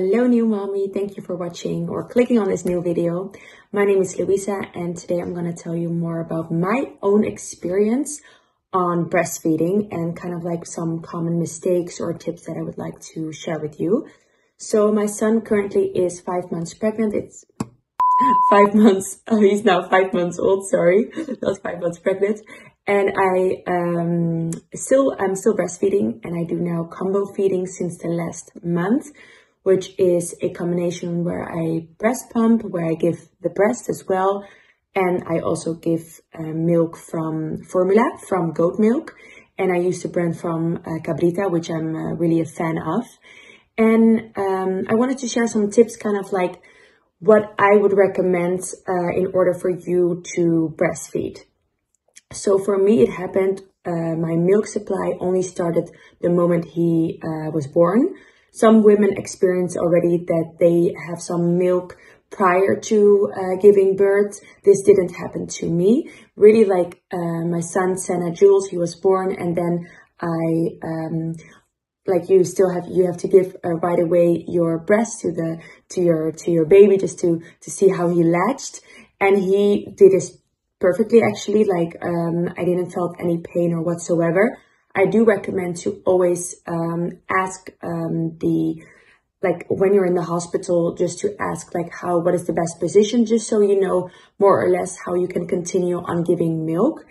Hello new mommy, thank you for watching or clicking on this new video. My name is Louisa and today I'm going to tell you more about my own experience on breastfeeding and kind of like some common mistakes or tips that I would like to share with you. So my son currently is 5 months pregnant. It's 5 months, he's now 5 months old, sorry, not 5 months pregnant. And I'm still breastfeeding, and I do now combo feeding since the last month, which is a combination where I breast pump, where I give the breast as well. And I also give milk from formula, from goat milk. And I use the brand from Cabrita, which I'm really a fan of. And I wanted to share some tips, kind of like what I would recommend in order for you to breastfeed. So for me, it happened, my milk supply only started the moment he was born. Some women experience already that they have some milk prior to giving birth. This didn't happen to me. Really, like my son, Senna Jules, he was born, and then you have to give right away your breast to your baby just to see how he latched, and he did this perfectly actually. Like I didn't felt any pain or whatsoever. I do recommend to always ask when you're in the hospital, just to ask what is the best position, just so you know more or less how you can continue on giving milk.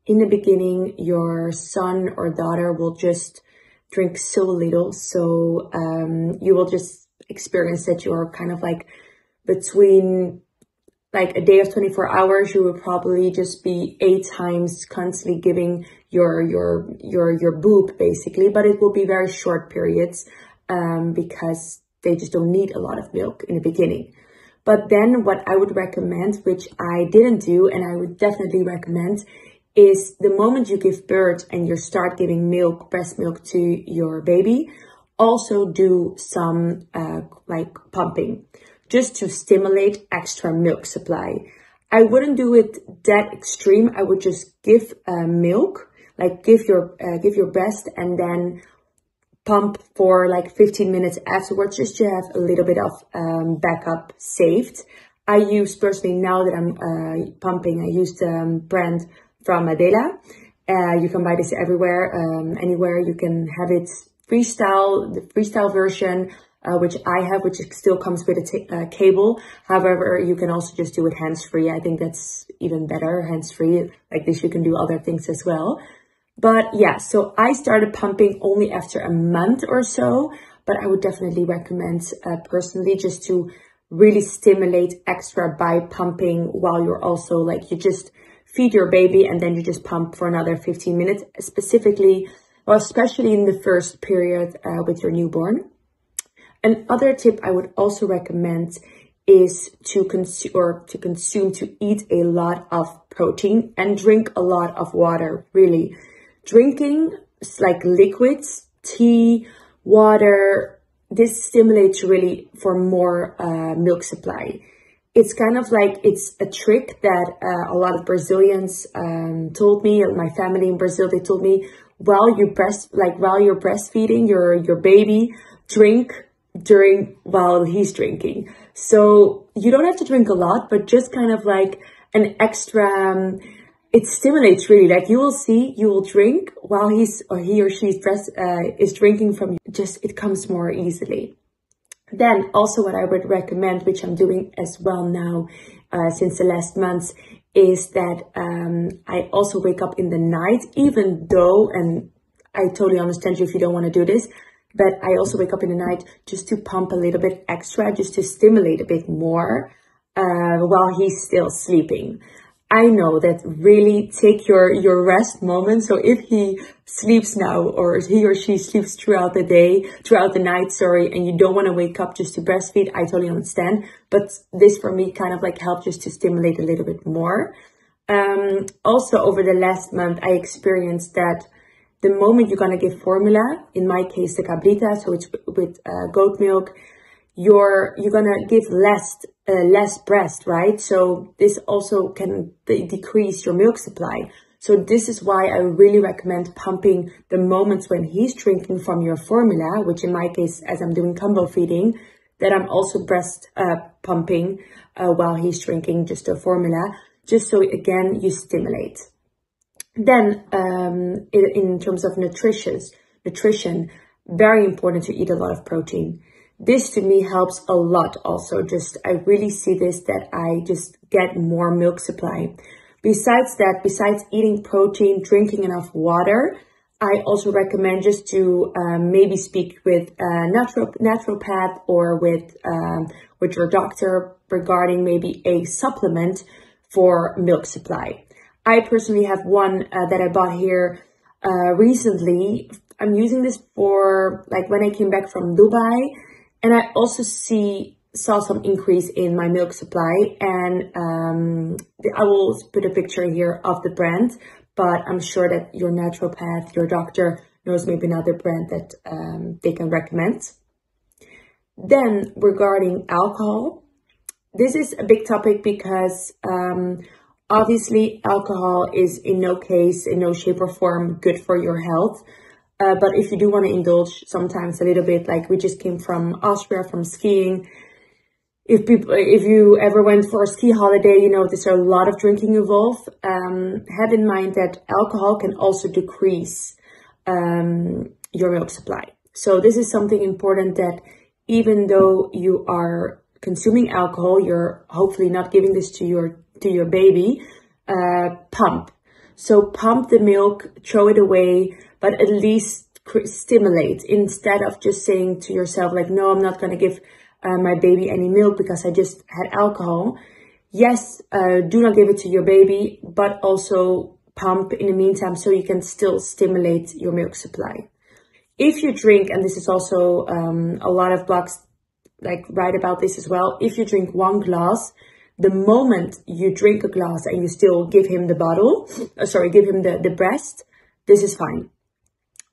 In the beginning, your son or daughter will just drink so little, so you will just experience that you're kind of like between a day of 24 hours, you will probably just be 8 times constantly giving your boob basically, but it will be very short periods because they just don't need a lot of milk in the beginning. But then what I would recommend, which I didn't do and I would definitely recommend, is the moment you give birth and you start giving milk, breast milk to your baby, also do some pumping, just to stimulate extra milk supply. I wouldn't do it that extreme. I would just give milk, give your breast and then pump for 15 minutes afterwards, just to have a little bit of backup saved. I use personally, now that I'm pumping, I use the brand from Adela. You can buy this everywhere, anywhere. You can have it freestyle, the freestyle version, which I have, which still comes with a cable. However, you can also just do it hands-free. I think that's even better, hands-free. Like this, you can do other things as well. But yeah, so I started pumping only after a month or so, but I would definitely recommend personally just to really stimulate extra by pumping while you're also you just feed your baby and then you just pump for another 15 minutes, specifically, or especially in the first period with your newborn. Another tip I would also recommend is to eat a lot of protein and drink a lot of water. Really, drinking liquids, tea, water, this stimulates really for more milk supply. It's kind of it's a trick that a lot of Brazilians told me. My family in Brazil, they told me, while you're breastfeeding your baby, drink while he's drinking. So you don't have to drink a lot, but just kind of an extra, it stimulates really. You will see, you will drink while he or she is drinking from you. Just, it comes more easily. Then also what I would recommend, which I'm doing as well now since the last months, is that I also wake up in the night, even though, and I totally understand you if you don't want to do this, but I also wake up in the night just to pump a little bit extra, just to stimulate a bit more while he's still sleeping. I know that really take your rest moment. So if he sleeps now, or he or she sleeps throughout the night, and you don't want to wake up just to breastfeed, I totally understand. But this for me kind of helped just to stimulate a little bit more. Also over the last month, I experienced that the moment you're going to give formula, in my case, the Cabrita, so it's with goat milk, you're gonna give less breast, right? So this also can decrease your milk supply. So this is why I really recommend pumping the moments when he's drinking from your formula, which in my case, as I'm doing combo feeding, that I'm also breast pumping while he's drinking just a formula, just so again you stimulate. Then in terms of nutrition, very important to eat a lot of protein. This to me helps a lot also. I really see this, that I just get more milk supply. Besides that, besides eating protein, drinking enough water, I also recommend just to maybe speak with a naturopath or with your doctor regarding maybe a supplement for milk supply. I personally have one that I bought here recently. I'm using this for like when I came back from Dubai, and I also saw some increase in my milk supply. And I will put a picture here of the brand, but I'm sure that your naturopath, your doctor knows maybe another brand that they can recommend. Then regarding alcohol, this is a big topic because obviously alcohol is in no shape or form good for your health. But if you do want to indulge sometimes a little bit, like we just came from Austria, from skiing. If you ever went for a ski holiday, you know, there's a lot of drinking involved. Have in mind that alcohol can also decrease your milk supply. So this is something important, that even though you are consuming alcohol, you're hopefully not giving this to your baby. Pump. So pump the milk, throw it away, but at least stimulate, instead of just saying to yourself like, no, I'm not going to give my baby any milk because I just had alcohol. Yes, do not give it to your baby, but also pump in the meantime so you can still stimulate your milk supply. If you drink, and this is also a lot of blogs like write about this as well, if you drink 1 glass, the moment you drink a glass and you still give him the the breast, this is fine.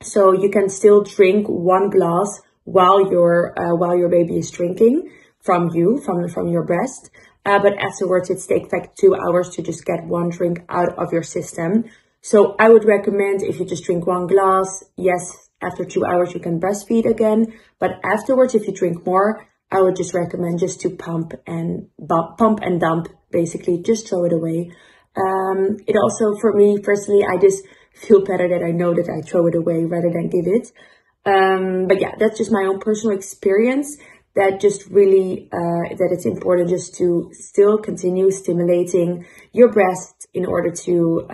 So you can still drink 1 glass while your baby is drinking from your breast. But afterwards it takes like 2 hours to just get 1 drink out of your system. So I would recommend, if you just drink 1 glass, yes, after 2 hours you can breastfeed again. But afterwards, if you drink more, I would just recommend just to pump and dump, basically, just throw it away. It also, for me personally, I just feel better that I know that I throw it away rather than give it. But yeah, that's just my own personal experience, that just really, that it's important just to still continue stimulating your breast in order to,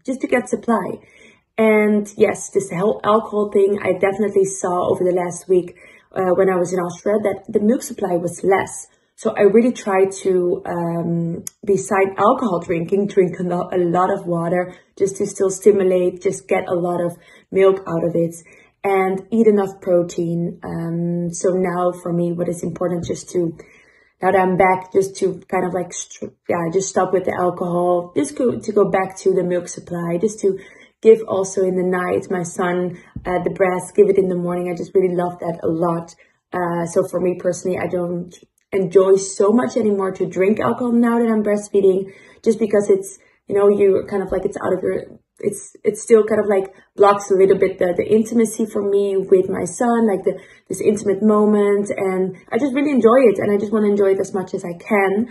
just to get supply. And yes, this whole alcohol thing, I definitely saw over the last week, when I was in Austria, that the milk supply was less. So I really tried to, beside alcohol drinking, drink a lot of water, just to still stimulate, just get a lot of milk out of it, and eat enough protein. So now for me, what is important, now that I'm back, just to kind of like, just stop with the alcohol, just to go back to the milk supply, just to give also in the night, my son, the breast, give it in the morning. I just really love that a lot. So for me personally, I don't enjoy so much anymore to drink alcohol now that I'm breastfeeding, just because it's, you know, you kind of like, it's out of your, it's still kind of like blocks a little bit the intimacy for me with my son, like this intimate moment. And I just really enjoy it, and I just want to enjoy it as much as I can.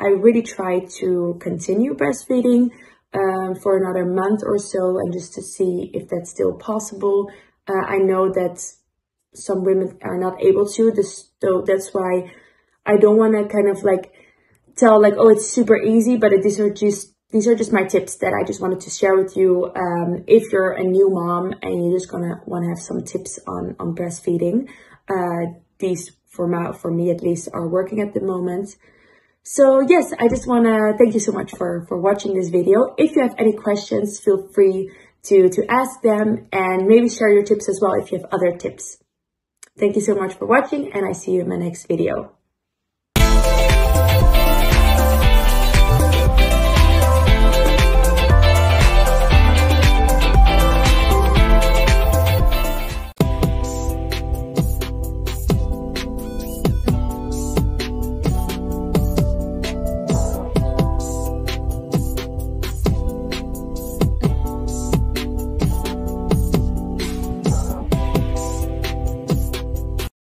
I really try to continue breastfeeding for another month or so, and just to see if that's still possible. I know that some women are not able to, so that's why I don't want to kind of like tell like, oh, it's super easy, but these are just my tips that I just wanted to share with you. If you're a new mom and you're just want to have some tips on breastfeeding, these for me at least are working at the moment. So yes, I just want to thank you so much for watching this video. If you have any questions, feel free to ask them, and maybe share your tips as well if you have other tips. Thank you so much for watching, and I see you in my next video.